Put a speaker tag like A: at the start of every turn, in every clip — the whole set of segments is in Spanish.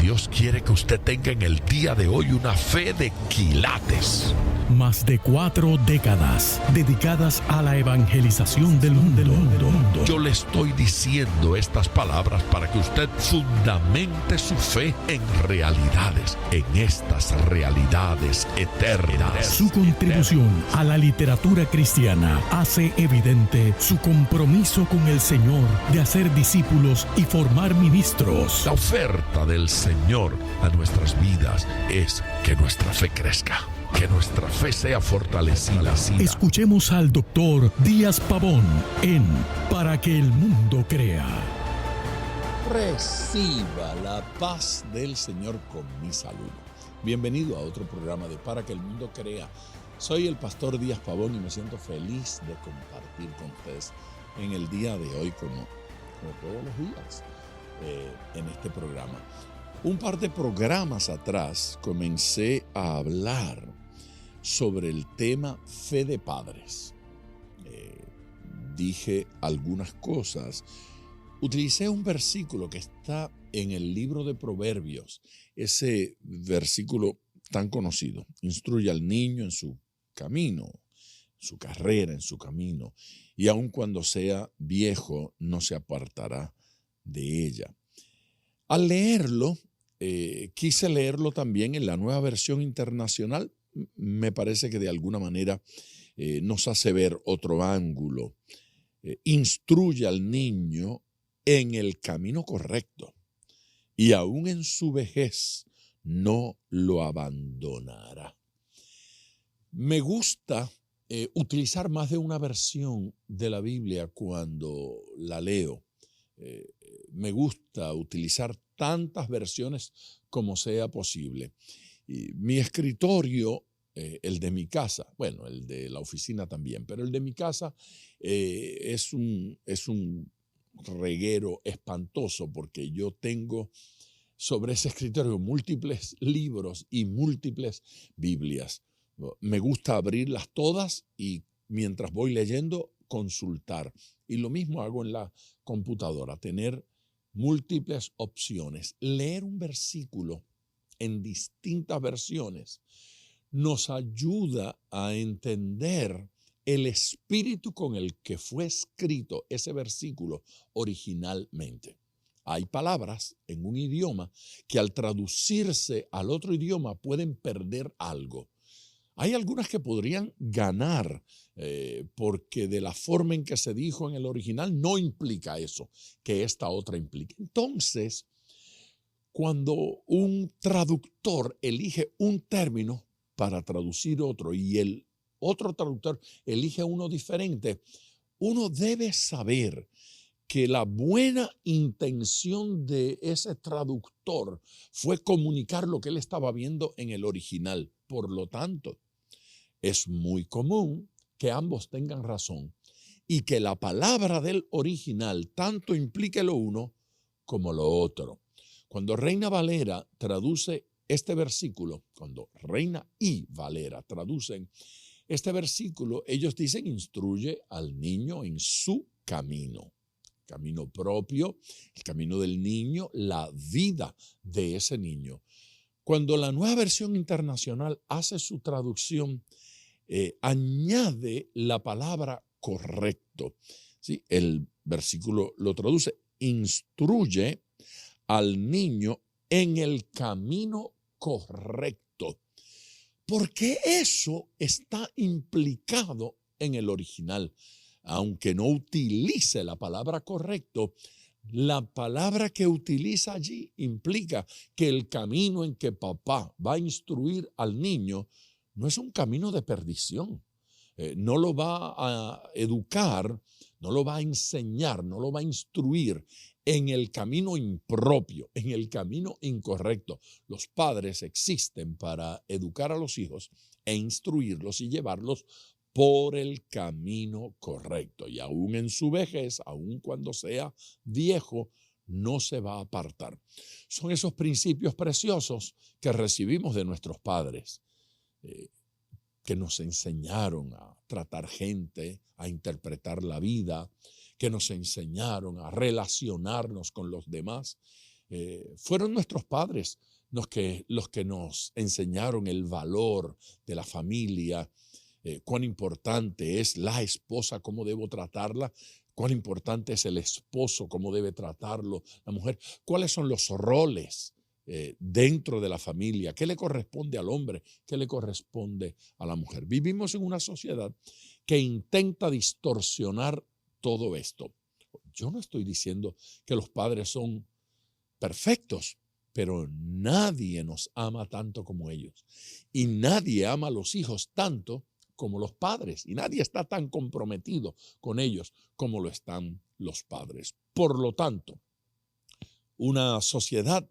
A: Dios quiere que usted tenga en el día de hoy una fe de quilates.
B: Más de 4 décadas dedicadas a la evangelización del mundo.
A: Yo le estoy diciendo estas palabras para que usted fundamente su fe en realidades, en estas realidades eternas.
B: Su contribución a la literatura cristiana hace evidente su compromiso con el Señor de hacer discípulos y formar ministros.
A: La oferta del Señor a nuestras vidas es que nuestra fe crezca, que nuestra fe sea fortalecida.
B: Escuchemos al doctor Díaz Pavón en Para que el mundo crea.
C: Reciba la paz del Señor con mi saludo. Bienvenido a otro programa de Para que el mundo crea. Soy el pastor Díaz Pavón y me siento feliz de compartir con ustedes en el día de hoy, como todos los días, en este programa. Un par de programas atrás comencé a hablar sobre el tema fe de padres. Dije algunas cosas. Utilicé un versículo que está en el libro de Proverbios, ese versículo tan conocido. Instruye al niño en su camino, en su carrera, en su camino, y aun cuando sea viejo no se apartará de ella. Al leerlo, quise leerlo también en la Nueva Versión Internacional. Me parece que de alguna manera nos hace ver otro ángulo. Instruye al niño en el camino correcto y aún en su vejez no lo abandonará. Me gusta utilizar más de una versión de la Biblia cuando la leo. Me gusta utilizar tantas versiones como sea posible. Y mi escritorio, el de mi casa, bueno, el de la oficina también, pero el de mi casa es un reguero espantoso porque yo tengo sobre ese escritorio múltiples libros y múltiples Biblias. Me gusta abrirlas todas y mientras voy leyendo, consultar. Y lo mismo hago en la computadora, tener múltiples opciones. Leer un versículo en distintas versiones nos ayuda a entender el espíritu con el que fue escrito ese versículo originalmente. Hay palabras en un idioma que al traducirse al otro idioma pueden perder algo. Hay algunas que podrían ganar porque de la forma en que se dijo en el original no implica eso que esta otra implica. Entonces, cuando un traductor elige un término para traducir otro y el otro traductor elige uno diferente, uno debe saber que la buena intención de ese traductor fue comunicar lo que él estaba viendo en el original. Por lo tanto, es muy común que ambos tengan razón y que la palabra del original tanto implique lo uno como lo otro. Cuando Reina Valera traduce este versículo, cuando Reina y Valera traducen este versículo, ellos dicen instruye al niño en su camino propio, el camino del niño, la vida de ese niño. Cuando la Nueva Versión Internacional hace su traducción, añade la palabra correcto. ¿Sí? El versículo lo traduce, instruye al niño en el camino correcto. Porque eso está implicado en el original. Aunque no utilice la palabra correcto, la palabra que utiliza allí implica que el camino en que papá va a instruir al niño no es un camino de perdición. No lo va a educar, no lo va a enseñar, no lo va a instruir en el camino impropio, en el camino incorrecto. Los padres existen para educar a los hijos e instruirlos y llevarlos por el camino correcto. Y aún en su vejez, aún cuando sea viejo, no se va a apartar. Son esos principios preciosos que recibimos de nuestros padres, que nos enseñaron a tratar gente, a interpretar la vida, que nos enseñaron a relacionarnos con los demás. Fueron nuestros padres los que nos enseñaron el valor de la familia, cuán importante es la esposa, cómo debo tratarla, cuán importante es el esposo, cómo debe tratarlo la mujer, cuáles son los roles dentro de la familia, qué le corresponde al hombre, qué le corresponde a la mujer. Vivimos en una sociedad que intenta distorsionar todo esto. Yo no estoy diciendo que los padres son perfectos, pero nadie nos ama tanto como ellos. Y nadie ama a los hijos tanto como los padres. Y nadie está tan comprometido con ellos como lo están los padres. Por lo tanto, una sociedad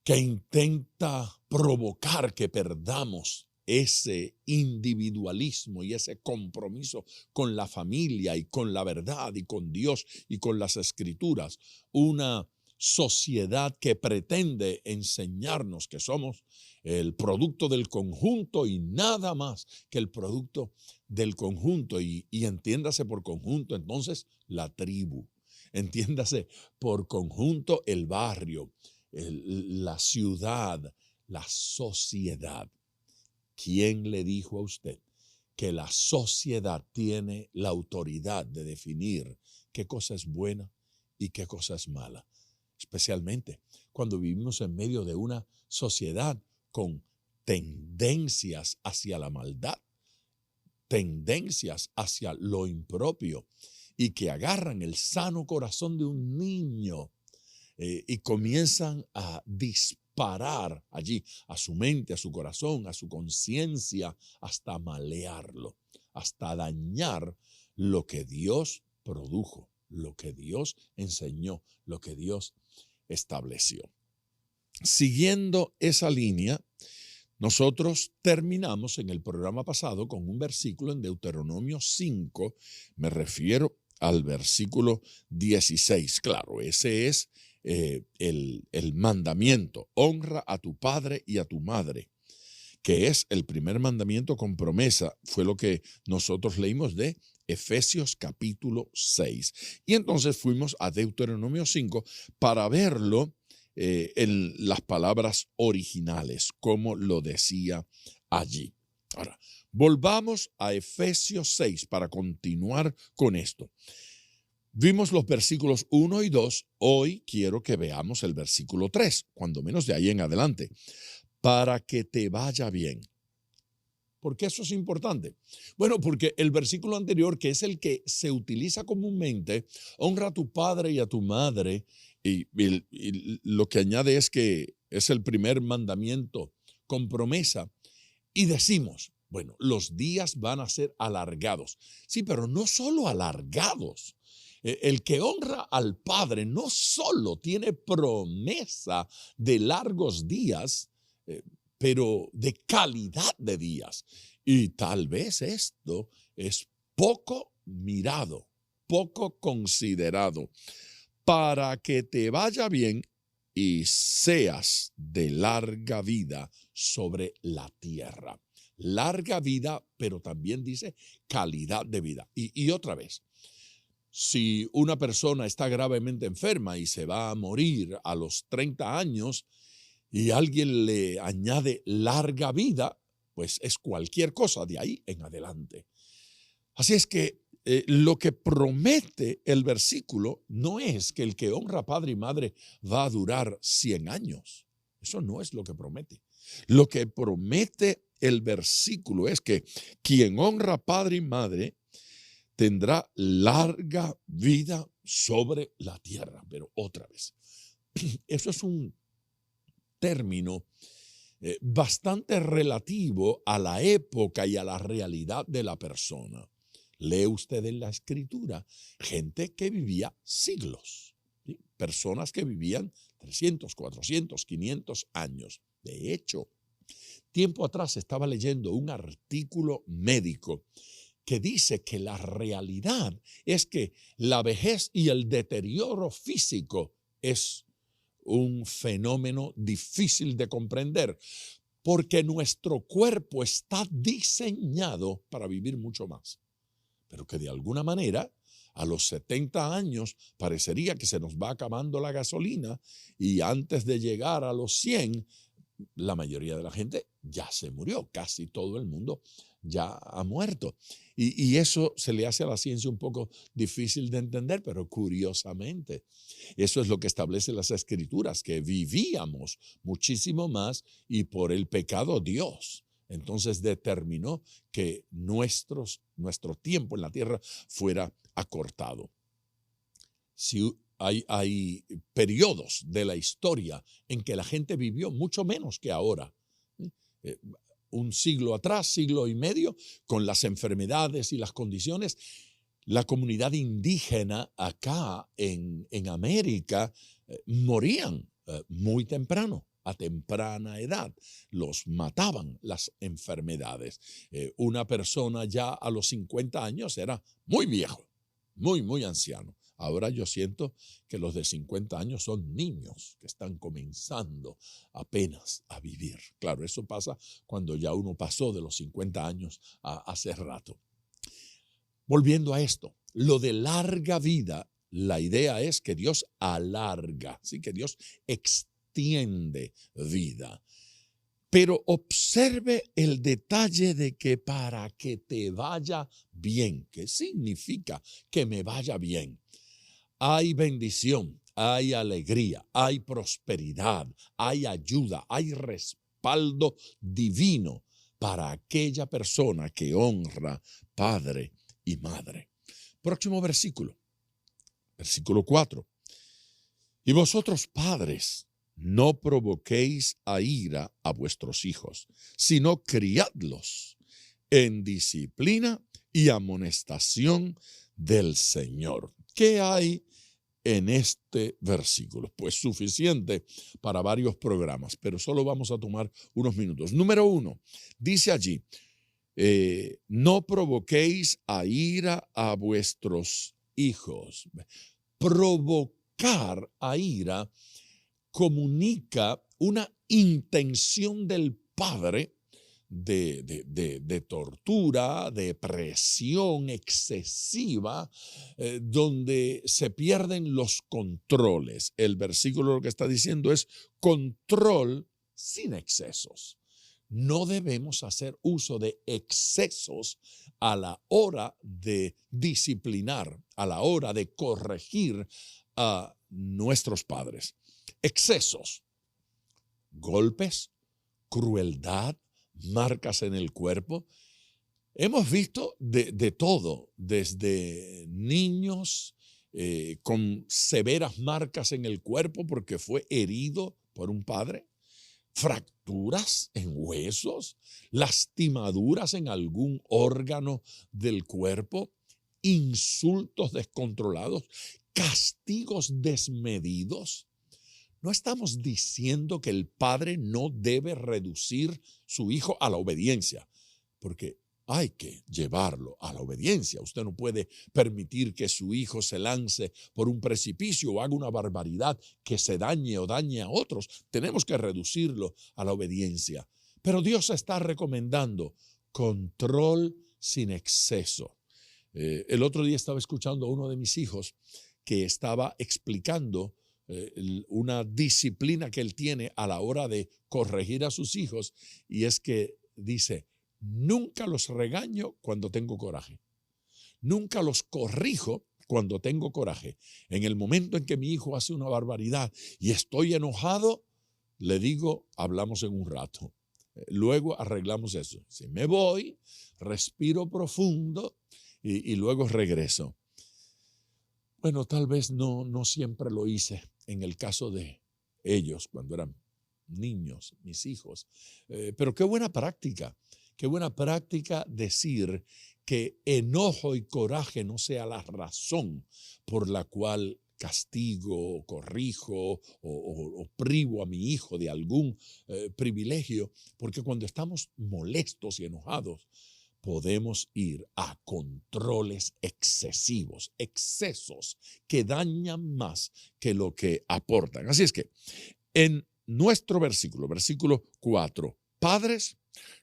C: que intenta provocar que perdamos ese individualismo y ese compromiso con la familia y con la verdad y con Dios y con las Escrituras. Una sociedad que pretende enseñarnos que somos el producto del conjunto y nada más que el producto del conjunto. Y entiéndase por conjunto entonces la tribu, entiéndase por conjunto el barrio, la ciudad, la sociedad. ¿Quién le dijo a usted que la sociedad tiene la autoridad de definir qué cosa es buena y qué cosa es mala? Especialmente cuando vivimos en medio de una sociedad con tendencias hacia la maldad, tendencias hacia lo impropio y que agarran el sano corazón de un niño y comienzan a disparar allí a su mente, a su corazón, a su conciencia, hasta malearlo, hasta dañar lo que Dios produjo, lo que Dios enseñó, lo que Dios estableció. Siguiendo esa línea, nosotros terminamos en el programa pasado con un versículo en Deuteronomio 5, me refiero al versículo 16. Claro, ese es el mandamiento: honra a tu padre y a tu madre, que es el primer mandamiento con promesa. Fue lo que nosotros leímos de Efesios capítulo 6. Y entonces fuimos a Deuteronomio 5 para verlo en las palabras originales, como lo decía allí. Ahora, volvamos a Efesios 6 para continuar con esto. Vimos los versículos 1 y 2. Hoy quiero que veamos el versículo 3, cuando menos de ahí en adelante. Para que te vaya bien. ¿Por qué eso es importante? Bueno, porque el versículo anterior, que es el que se utiliza comúnmente, honra a tu padre y a tu madre, y lo que añade es que es el primer mandamiento con promesa, y decimos, bueno, los días van a ser alargados. Sí, pero no solo alargados. El que honra al Padre no solo tiene promesa de largos días, pero de calidad de días. Y tal vez esto es poco mirado, poco considerado. Para que te vaya bien y seas de larga vida sobre la tierra. Larga vida, pero también dice calidad de vida. Y otra vez, si una persona está gravemente enferma y se va a morir a los 30 años y alguien le añade larga vida, pues es cualquier cosa de ahí en adelante. Así es que lo que promete el versículo no es que el que honra a padre y madre va a durar 100 años. Eso no es lo que promete. Lo que promete el versículo es que quien honra a padre y madre tendrá larga vida sobre la tierra. Pero otra vez, eso es un término bastante relativo a la época y a la realidad de la persona. Lee usted en la Escritura gente que vivía siglos, ¿sí? Personas que vivían 300, 400, 500 años. De hecho, tiempo atrás estaba leyendo un artículo médico que dice que la realidad es que la vejez y el deterioro físico es un fenómeno difícil de comprender, porque nuestro cuerpo está diseñado para vivir mucho más, pero que de alguna manera A los 70 años parecería que se nos va acabando la gasolina y antes de llegar a los 100, la mayoría de la gente ya se murió, casi todo el mundo ya ha muerto. Y eso se le hace a la ciencia un poco difícil de entender, pero curiosamente, eso es lo que establecen las Escrituras, que vivíamos muchísimo más y por el pecado Dios entonces determinó que nuestro tiempo en la tierra fuera acortado. Si hay periodos de la historia en que la gente vivió mucho menos que ahora. Un siglo atrás, siglo y medio, con las enfermedades y las condiciones, la comunidad indígena acá en América morían muy temprano, a temprana edad. Los mataban las enfermedades. Una persona ya a los 50 años era muy viejo, muy anciano. Ahora yo siento que los de 50 años son niños que están comenzando apenas a vivir. Claro, eso pasa cuando ya uno pasó de los 50 años hace rato. Volviendo a esto, lo de larga vida, la idea es que Dios alarga, ¿sí? Que Dios extiende vida. Pero observe el detalle de que para que te vaya bien, ¿qué significa que me vaya bien? Hay bendición, hay alegría, hay prosperidad, hay ayuda, hay respaldo divino para aquella persona que honra padre y madre. Próximo versículo, versículo 4. Y vosotros, padres, no provoquéis a ira a vuestros hijos, sino criadlos en disciplina y amonestación del Señor. ¿Qué hay en este versículo? Pues suficiente para varios programas, pero solo vamos a tomar unos minutos. Número 1, dice allí, no provoquéis a ira a vuestros hijos. Provocar a ira comunica una intención del padre de tortura, de presión excesiva, donde se pierden los controles. El versículo lo que está diciendo es control sin excesos. No debemos hacer uso de excesos a la hora de disciplinar, a la hora de corregir a nuestros padres. Excesos, golpes, crueldad, marcas en el cuerpo. Hemos visto de todo, desde niños con severas marcas en el cuerpo porque fue herido por un padre, fracturas en huesos, lastimaduras en algún órgano del cuerpo, insultos descontrolados, castigos desmedidos. No estamos diciendo que el padre no debe reducir su hijo a la obediencia, porque hay que llevarlo a la obediencia. Usted no puede permitir que su hijo se lance por un precipicio o haga una barbaridad que se dañe o dañe a otros. Tenemos que reducirlo a la obediencia. Pero Dios está recomendando control sin exceso. El otro día estaba escuchando a uno de mis hijos que estaba explicando una disciplina que él tiene a la hora de corregir a sus hijos, y es que dice, nunca los regaño cuando tengo coraje, nunca los corrijo cuando tengo coraje. En el momento en que mi hijo hace una barbaridad y estoy enojado, le digo, hablamos en un rato, luego arreglamos eso. Si me voy, respiro profundo y luego regreso. Bueno, tal vez no siempre lo hice en el caso de ellos cuando eran niños, mis hijos. Pero qué buena práctica decir que enojo y coraje no sea la razón por la cual castigo, corrijo o privo a mi hijo de algún privilegio, porque cuando estamos molestos y enojados, podemos ir a controles excesivos, excesos que dañan más que lo que aportan. Así es que en nuestro versículo 4, padres,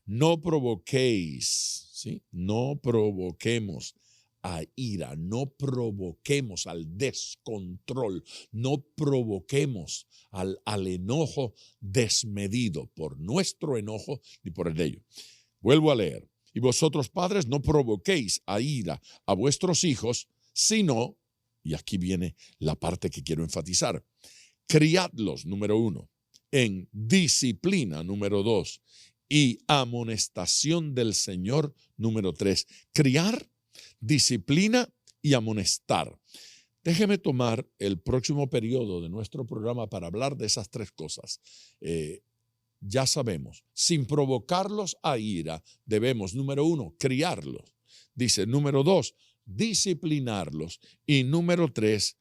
C: no provoquéis, ¿sí? No provoquemos a ira, no provoquemos al descontrol, no provoquemos al enojo desmedido por nuestro enojo ni por el de ellos. Vuelvo a leer. Y vosotros, padres, no provoquéis a ira a vuestros hijos, sino, y aquí viene la parte que quiero enfatizar, criadlos, número 1, en disciplina, número 2, y amonestación del Señor, número 3. Criar, disciplina y amonestar. Déjeme tomar el próximo periodo de nuestro programa para hablar de esas 3 cosas. Ya sabemos, sin provocarlos a ira, debemos, número 1, criarlos. Dice, número 2, disciplinarlos. Y número 3,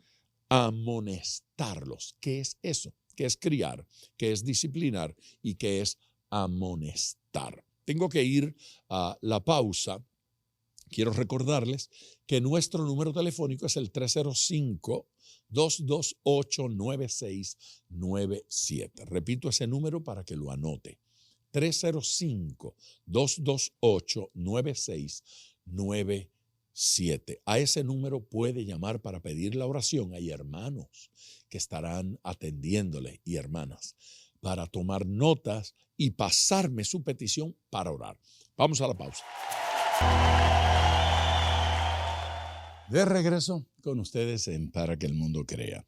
C: amonestarlos. ¿Qué es eso? ¿Qué es criar? ¿Qué es disciplinar? ¿Y qué es amonestar? Tengo que ir a la pausa. Quiero recordarles que nuestro número telefónico es el 305-228-9697. Repito ese número para que lo anote. 305-228-9697. A ese número puede llamar para pedir la oración. Hay hermanos que estarán atendiéndole y hermanas para tomar notas y pasarme su petición para orar. Vamos a la pausa. De regreso con ustedes en Para que el Mundo Crea.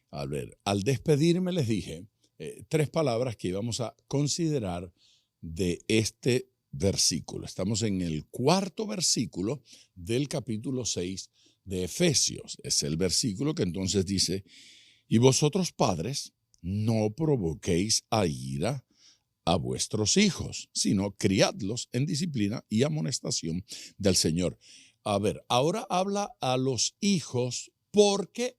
C: A ver, al despedirme les dije 3 palabras que íbamos a considerar de este versículo. Estamos en el 4º versículo del capítulo 6 de Efesios. Es el versículo que entonces dice, y vosotros padres, no provoquéis a ira a vuestros hijos, sino criadlos en disciplina y amonestación del Señor. A ver, ahora habla a los hijos porque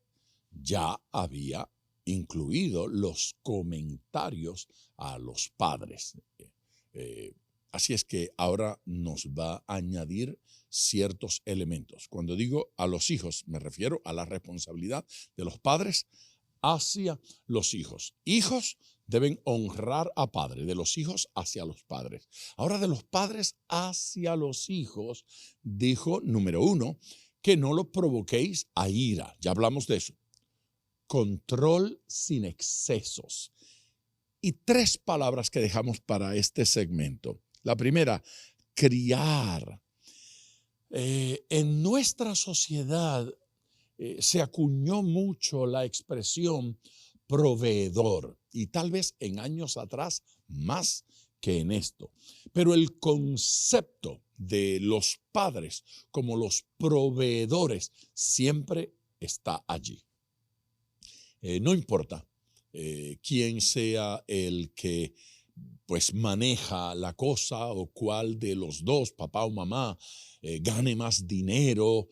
C: ya había incluido los comentarios a los padres. Así es que ahora nos va a añadir ciertos elementos. Cuando digo a los hijos, me refiero a la responsabilidad de los padres hacia los hijos. Hijos deben honrar a padre, de los hijos hacia los padres. Ahora de los padres hacia los hijos, dijo, número 1, que no lo provoquéis a ira. Ya hablamos de eso. Control sin excesos. Y 3 palabras que dejamos para este segmento. La primera, criar. En nuestra sociedad se acuñó mucho la expresión proveedor y tal vez en años atrás más que en esto. Pero el concepto de los padres como los proveedores siempre está allí. No importa quién sea el que pues maneja la cosa o cuál de los dos, papá o mamá, gane más dinero,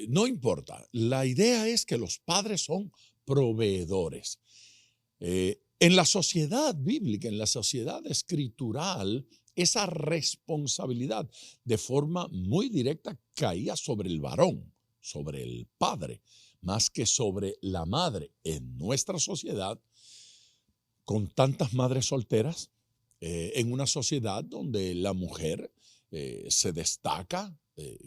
C: no importa. La idea es que los padres son proveedores. En la sociedad bíblica, en la sociedad escritural, esa responsabilidad de forma muy directa caía sobre el varón, sobre el padre, más que sobre la madre. En nuestra sociedad, con tantas madres solteras, en una sociedad donde la mujer se destaca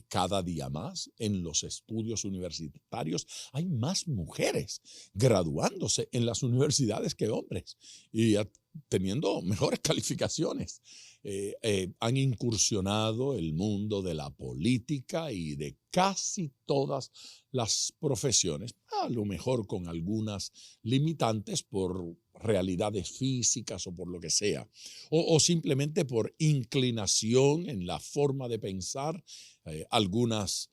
C: cada día más en los estudios universitarios, hay más mujeres graduándose en las universidades que hombres y teniendo mejores calificaciones. Han incursionado el mundo de la política y de casi todas las profesiones, a lo mejor con algunas limitantes por realidades físicas o por lo que sea, o simplemente por inclinación en la forma de pensar, algunas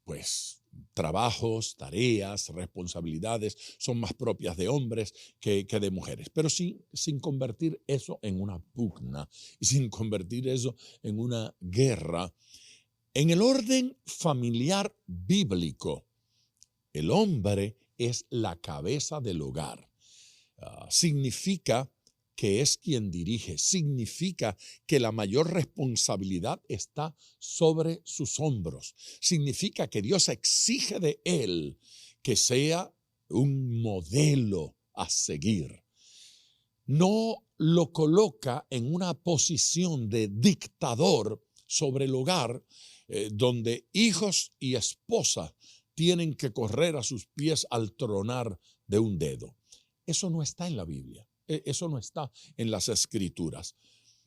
C: pues trabajos, tareas, responsabilidades son más propias de hombres que de mujeres, pero sin convertir eso en una pugna y sin convertir eso en una guerra. En el orden familiar bíblico, el hombre es la cabeza del hogar. Significa que es quien dirige, significa que la mayor responsabilidad está sobre sus hombros, significa que Dios exige de él que sea un modelo a seguir. No lo coloca en una posición de dictador sobre el hogar, donde hijos y esposa tienen que correr a sus pies al tronar de un dedo. Eso no está en la Biblia, eso no está en las Escrituras.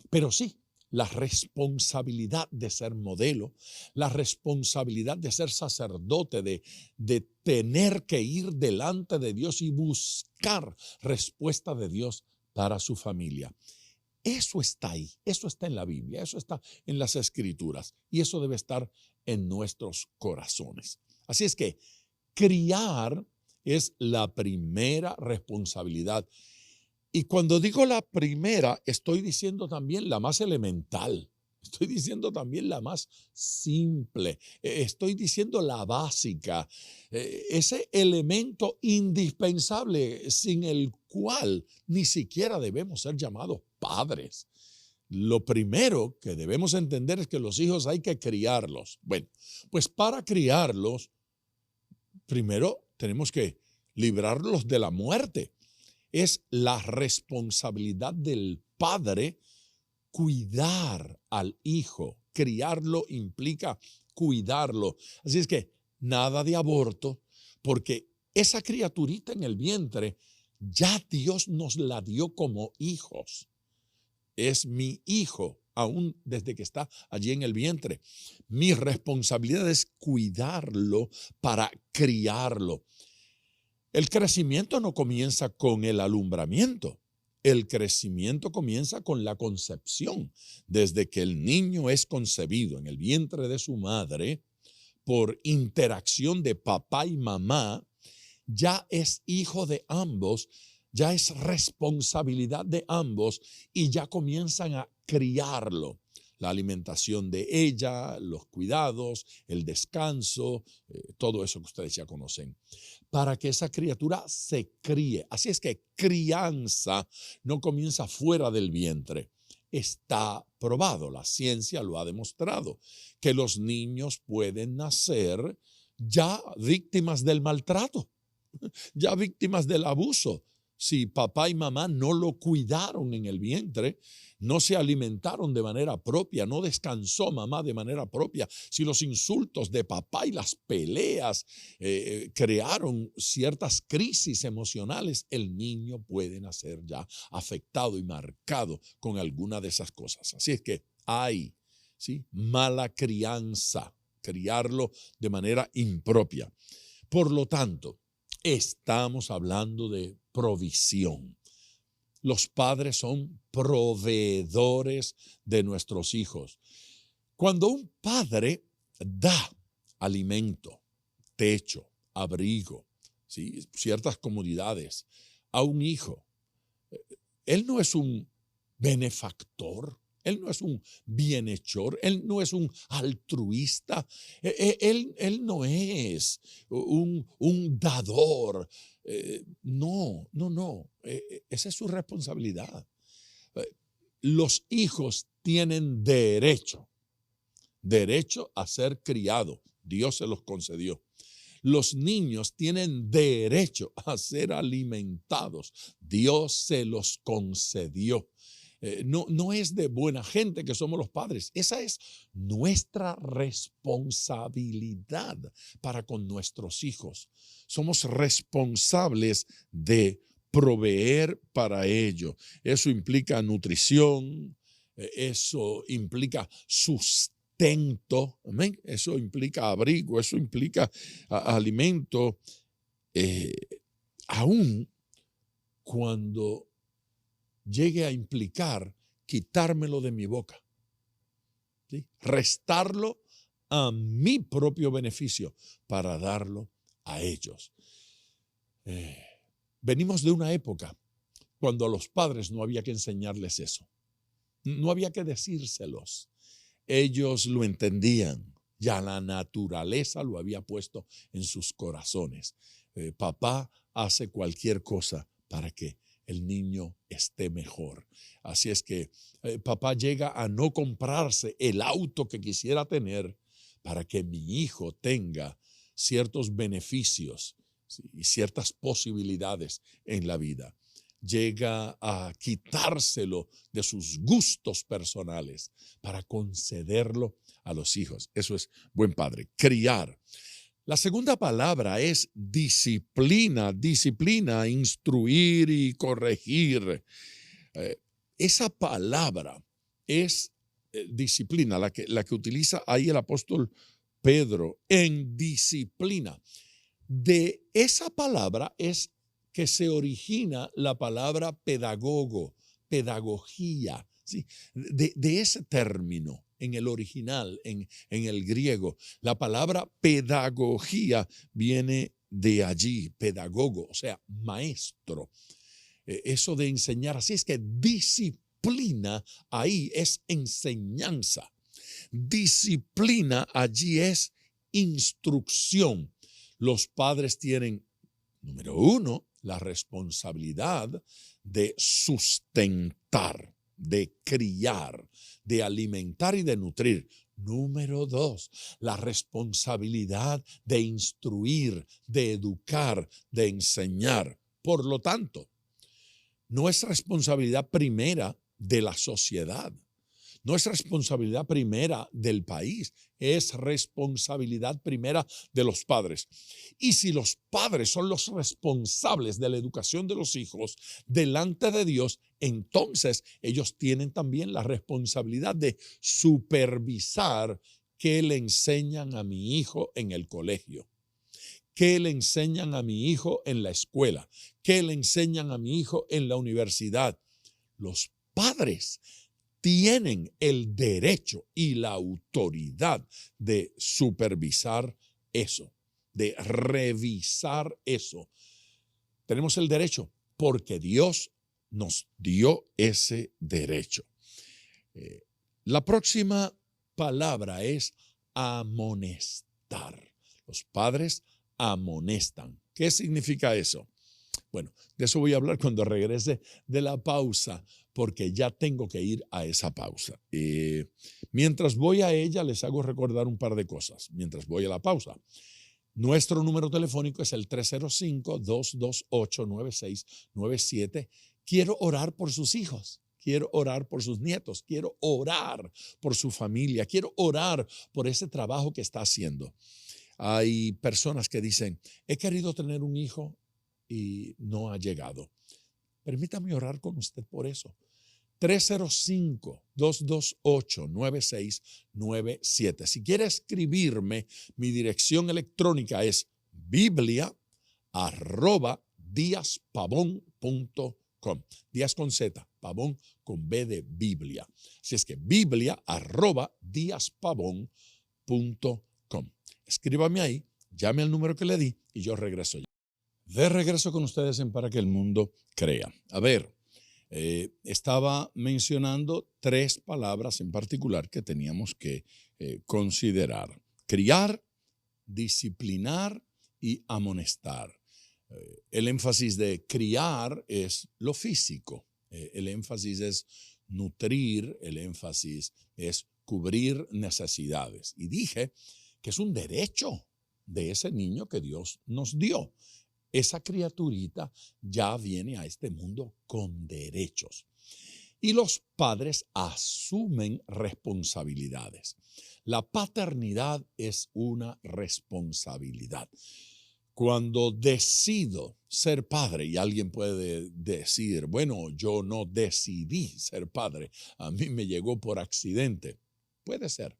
C: Pero sí, la responsabilidad de ser modelo, la responsabilidad de ser sacerdote, de tener que ir delante de Dios y buscar respuesta de Dios para su familia. Eso está ahí, eso está en la Biblia, eso está en las Escrituras y eso debe estar en nuestros corazones. Así es que criar es la primera responsabilidad. Y cuando digo la primera, estoy diciendo también la más elemental, estoy diciendo también la más simple, estoy diciendo la básica, ese elemento indispensable sin el cual ni siquiera debemos ser llamados padres. Lo primero que debemos entender es que los hijos hay que criarlos. Bueno, pues para criarlos, primero tenemos que librarlos de la muerte. Es la responsabilidad del padre cuidar al hijo. Criarlo implica cuidarlo. Así es que nada de aborto, porque esa criaturita en el vientre ya Dios nos la dio como hijos. Es mi hijo, aún desde que está allí en el vientre. Mi responsabilidad es cuidarlo para criarlo. El crecimiento no comienza con el alumbramiento. El crecimiento comienza con la concepción. Desde que el niño es concebido en el vientre de su madre, por interacción de papá y mamá, ya es hijo de ambos, ya es responsabilidad de ambos y ya comienzan a criarlo. La alimentación de ella, los cuidados, el descanso, todo eso que ustedes ya conocen, para que esa criatura se críe. Así es que crianza no comienza fuera del vientre. Está probado, la ciencia lo ha demostrado, que los niños pueden nacer ya víctimas del maltrato, ya víctimas del abuso. Si papá y mamá no lo cuidaron en el vientre, no se alimentaron de manera propia, no descansó mamá de manera propia, si los insultos de papá y las peleas crearon ciertas crisis emocionales, el niño puede nacer ya afectado y marcado con alguna de esas cosas. Así es que hay, ¿sí?, mala crianza, criarlo de manera impropia. Por lo tanto, estamos hablando de provisión. Los padres son proveedores de nuestros hijos. Cuando un padre da alimento, techo, abrigo, ¿sí?, ciertas comodidades a un hijo, él no es un benefactor, él no es un bienhechor, él no es un altruista, él no es un dador. No. Esa es su responsabilidad. Los hijos tienen derecho a ser criados. Dios se los concedió. Los niños tienen derecho a ser alimentados. Dios se los concedió. No es de buena gente que somos los padres. Esa es nuestra responsabilidad para con nuestros hijos. Somos responsables de proveer para ello. Eso implica nutrición, eso implica sustento, ¿amén? Eso implica abrigo, eso implica alimento, aún cuando llegue a implicar quitármelo de mi boca, ¿sí?, restarlo a mi propio beneficio para darlo a ellos. Venimos de una época cuando a los padres no había que enseñarles eso, no había que decírselos. Ellos lo entendían, ya la naturaleza lo había puesto en sus corazones. Papá hace cualquier cosa para que el niño esté mejor. Así es que papá llega a no comprarse el auto que quisiera tener para que mi hijo tenga ciertos beneficios, ¿sí?, y ciertas posibilidades en la vida. llega a quitárselo de sus gustos personales para concederlo a los hijos. Eso es buen padre, criar. La segunda palabra es disciplina, disciplina, instruir y corregir. Esa palabra es disciplina, la que utiliza ahí el apóstol Pedro, en disciplina. De esa palabra es que se origina la palabra pedagogo, pedagogía, ¿sí? De ese término en el original, en el griego. La palabra pedagogía viene de allí, pedagogo, o sea, maestro. Eso de enseñar, así es que disciplina ahí es enseñanza. Disciplina allí es instrucción. Los padres tienen, número uno, la responsabilidad de sustentar, de criar, de alimentar y de nutrir. Número dos, la responsabilidad de instruir, de educar, de enseñar. Por lo tanto, no es responsabilidad primera de la sociedad. No es responsabilidad primera del país, es responsabilidad primera de los padres. Y si los padres son los responsables de la educación de los hijos delante de Dios, entonces ellos tienen también la responsabilidad de supervisar qué le enseñan a mi hijo en el colegio, qué le enseñan a mi hijo en la escuela, qué le enseñan a mi hijo en la universidad. Los padres tienen el derecho y la autoridad de supervisar eso, de revisar eso. Tenemos el derecho porque Dios nos dio ese derecho. La próxima palabra es amonestar. Los padres amonestan. ¿Qué significa eso? Bueno, de eso voy a hablar cuando regrese de la pausa, porque ya tengo que ir a esa pausa. Mientras voy a ella, les hago recordar un par de cosas. Mientras voy a la pausa, nuestro número telefónico es el 305-228-9697. Quiero orar por sus hijos. Quiero orar por sus nietos. Quiero orar por su familia. Quiero orar por ese trabajo que está haciendo. Hay personas que dicen, he querido tener un hijo y no ha llegado. Permítame orar con usted por eso. 305-228-9697. Si quiere escribirme, mi dirección electrónica es biblia@diaspavon.com. Díaz con Z, Pavón con B de Biblia. Así es que biblia@diaspavon.com. Escríbame ahí, llame al número que le di y yo regreso. De regreso con ustedes en Para que el Mundo Crea. A ver, estaba mencionando tres palabras en particular que teníamos que considerar. Criar, disciplinar y amonestar. El énfasis de criar es lo físico. El énfasis es nutrir, el énfasis es cubrir necesidades. Y dije que es un derecho de ese niño que Dios nos dio. Esa criaturita ya viene a este mundo con derechos. Y los padres asumen responsabilidades. La paternidad es una responsabilidad. Cuando decido ser padre, y alguien puede decir, bueno, yo no decidí ser padre, a mí me llegó por accidente. Puede ser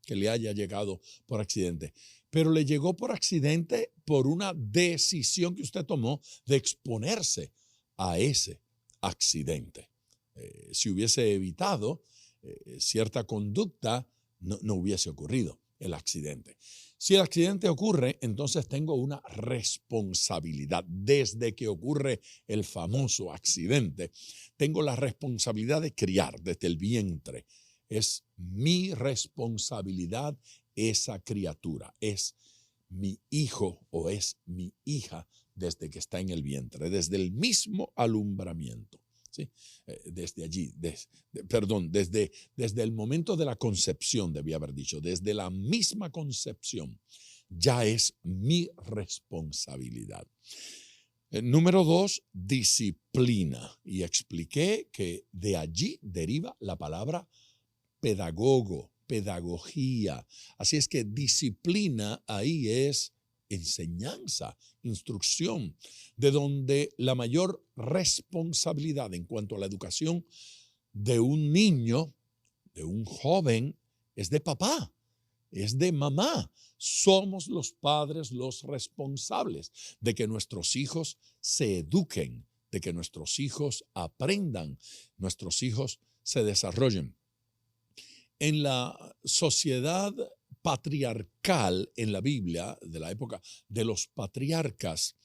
C: que le haya llegado por accidente, pero le llegó por accidente por una decisión que usted tomó de exponerse a ese accidente. Si hubiese evitado cierta conducta, no hubiese ocurrido el accidente. Si el accidente ocurre, entonces tengo una responsabilidad. Desde que ocurre el famoso accidente, tengo la responsabilidad de criar desde el vientre. Es mi responsabilidad esa criatura. Es mi hijo o es mi hija desde que está en el vientre, desde el mismo alumbramiento. ¿Sí? Desde allí, desde el momento de la concepción, debía haber dicho, desde la misma concepción, ya es mi responsabilidad. Número 2, disciplina. Y expliqué que de allí deriva la palabra pedagogo, pedagogía. Así es que disciplina ahí es enseñanza, instrucción, de donde la mayor responsabilidad en cuanto a la educación de un niño, de un joven, es de papá, es de mamá. Somos los padres los responsables de que nuestros hijos se eduquen, de que nuestros hijos aprendan, nuestros hijos se desarrollen. En la sociedad patriarcal en la Biblia, de la época de los patriarcas,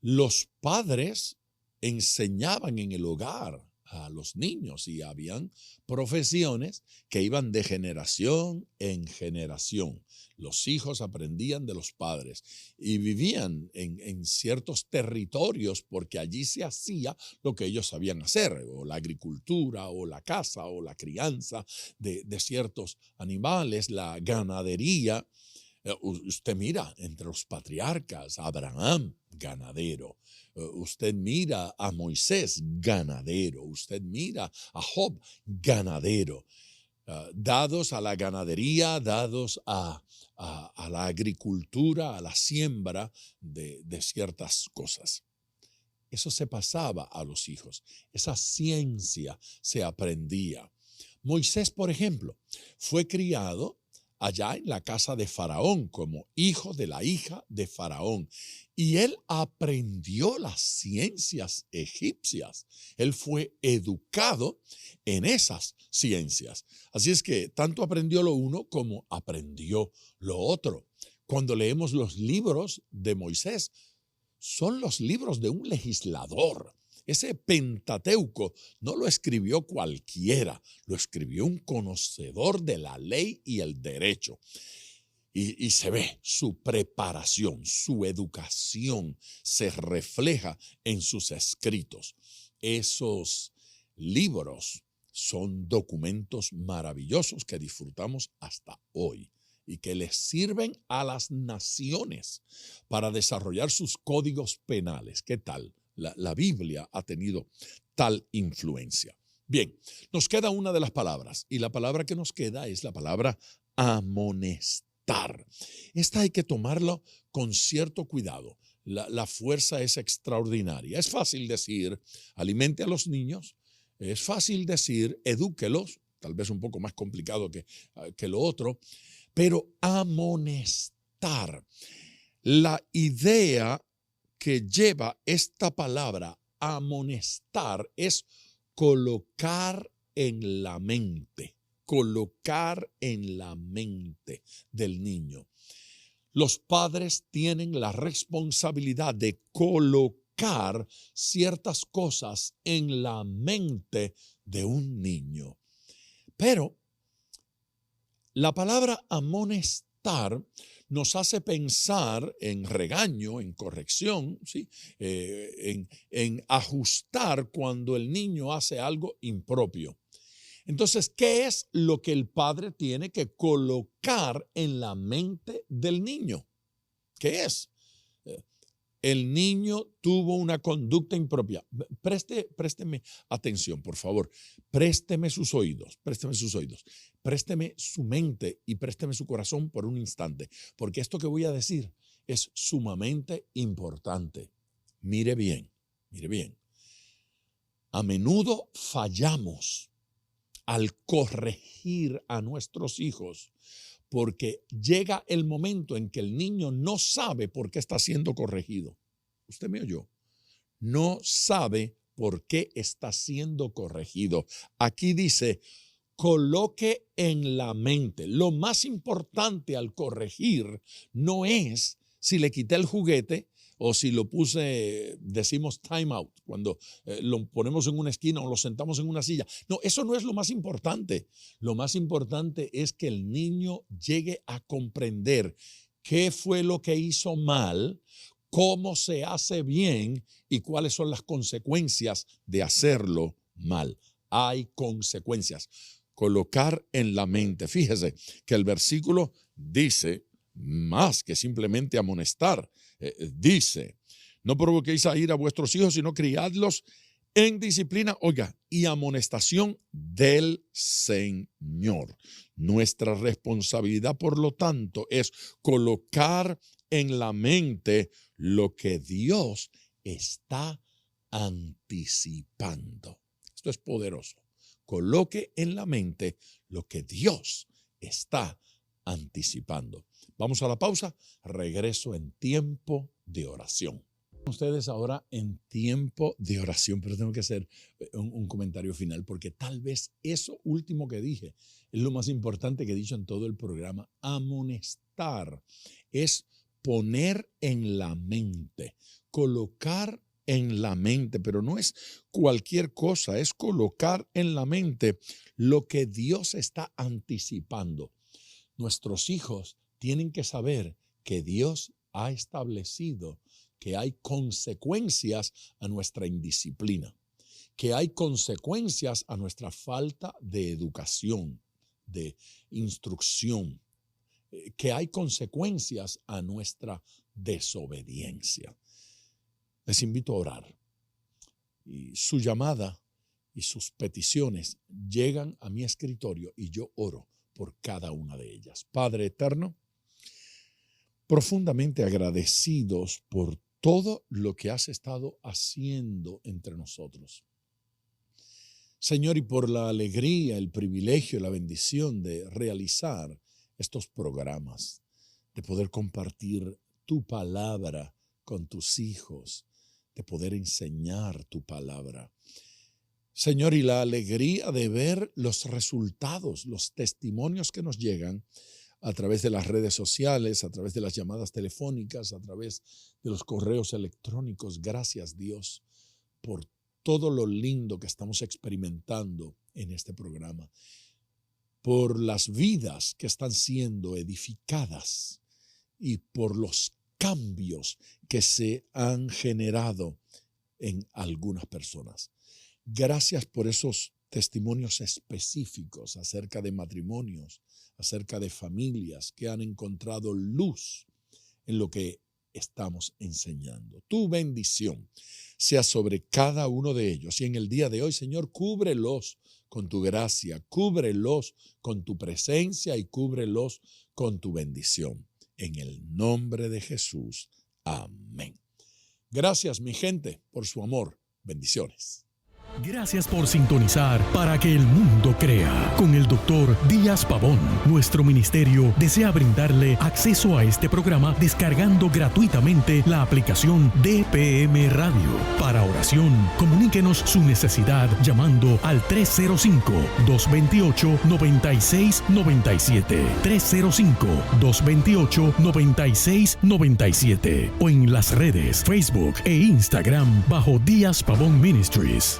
C: los padres enseñaban en el hogar a los niños y habían profesiones que iban de generación en generación. Los hijos aprendían de los padres y vivían en ciertos territorios porque allí se hacía lo que ellos sabían hacer, o la agricultura, o la caza, o la crianza de ciertos animales, la ganadería. Usted mira entre los patriarcas, Abraham, ganadero. Usted mira a Moisés, ganadero. Usted mira a Job, ganadero. Dados a la ganadería, dados a la agricultura, a la siembra de ciertas cosas. Eso se pasaba a los hijos. Esa ciencia se aprendía. Moisés, por ejemplo, fue criado allá en la casa de Faraón como hijo de la hija de Faraón. Y él aprendió las ciencias egipcias. Él fue educado en esas ciencias. Así es que tanto aprendió lo uno como aprendió lo otro. Cuando leemos los libros de Moisés, son los libros de un legislador. Ese Pentateuco no lo escribió cualquiera, lo escribió un conocedor de la ley y el derecho. Y se ve su preparación, su educación se refleja en sus escritos. Esos libros son documentos maravillosos que disfrutamos hasta hoy y que les sirven a las naciones para desarrollar sus códigos penales. ¿Qué tal? La Biblia ha tenido tal influencia. Bien, nos queda una de las palabras y la palabra que nos queda es la palabra amonestar. Esta hay que tomarlo con cierto cuidado. La fuerza es extraordinaria. Es fácil decir, alimente a los niños. Es fácil decir, edúquelos. Tal vez un poco más complicado que lo otro. Pero amonestar. La idea que lleva esta palabra amonestar es colocar en la mente del niño. Los padres tienen la responsabilidad de colocar ciertas cosas en la mente de un niño. Pero la palabra amonestar nos hace pensar en regaño, en corrección, ¿sí? En ajustar cuando el niño hace algo impropio. Entonces, ¿qué es lo que el padre tiene que colocar en la mente del niño? ¿Qué es? El niño tuvo una conducta impropia. Présteme atención, por favor. Présteme sus oídos, présteme su mente y présteme su corazón por un instante, porque esto que voy a decir es sumamente importante. Mire bien. A menudo fallamos al corregir a nuestros hijos porque llega el momento en que el niño no sabe por qué está siendo corregido. Usted me oyó. No sabe por qué está siendo corregido. Aquí dice, coloque en la mente. Lo más importante al corregir no es si le quité el juguete o si lo puse, decimos time out, cuando lo ponemos en una esquina o lo sentamos en una silla. No, eso no es lo más importante. Lo más importante es que el niño llegue a comprender qué fue lo que hizo mal, cómo se hace bien y cuáles son las consecuencias de hacerlo mal. Hay consecuencias. Colocar en la mente. Fíjese que el versículo dice más que simplemente amonestar. Dice, No provoquéis a ira a vuestros hijos, sino criadlos en disciplina, oiga, y amonestación del Señor. Nuestra responsabilidad, por lo tanto, es colocar en la mente lo que Dios está anticipando. Esto es poderoso. Coloque en la mente lo que Dios está anticipando. Vamos a la pausa. Regreso en tiempo de oración. Ustedes ahora en tiempo de oración, pero tengo que hacer un comentario final porque tal vez eso último que dije es lo más importante que he dicho en todo el programa. Amonestar es poner en la mente, colocar en la mente, pero no es cualquier cosa, es colocar en la mente lo que Dios está anticipando. Nuestros hijos tienen que saber que Dios ha establecido que hay consecuencias a nuestra indisciplina, que hay consecuencias a nuestra falta de educación, de instrucción, que hay consecuencias a nuestra desobediencia. Les invito a orar. Y su llamada y sus peticiones llegan a mi escritorio y yo oro por cada una de ellas. Padre eterno, profundamente agradecidos por todo lo que has estado haciendo entre nosotros. Señor, y por la alegría, el privilegio, la bendición de realizar estos programas, de poder compartir tu palabra con tus hijos, de poder enseñar tu palabra. Señor, y la alegría de ver los resultados, los testimonios que nos llegan a través de las redes sociales, a través de las llamadas telefónicas, a través de los correos electrónicos. Gracias, Dios, por todo lo lindo que estamos experimentando en este programa, por las vidas que están siendo edificadas y por los cambios que se han generado en algunas personas. Gracias por esos testimonios específicos acerca de matrimonios, acerca de familias que han encontrado luz en lo que estamos enseñando. Tu bendición sea sobre cada uno de ellos y en el día de hoy, Señor, cúbrelos con tu gracia, cúbrelos con tu presencia y cúbrelos con tu bendición. En el nombre de Jesús. Amén. Gracias, mi gente, por su amor. Bendiciones.
B: Gracias por sintonizar Para que el Mundo Crea con el Dr. Díaz Pavón. Nuestro ministerio desea brindarle acceso a este programa descargando gratuitamente la aplicación DPM Radio. Para oración, comuníquenos su necesidad llamando al 305-228-9697. 305-228-9697 o en las redes Facebook e Instagram bajo Díaz Pavón Ministries.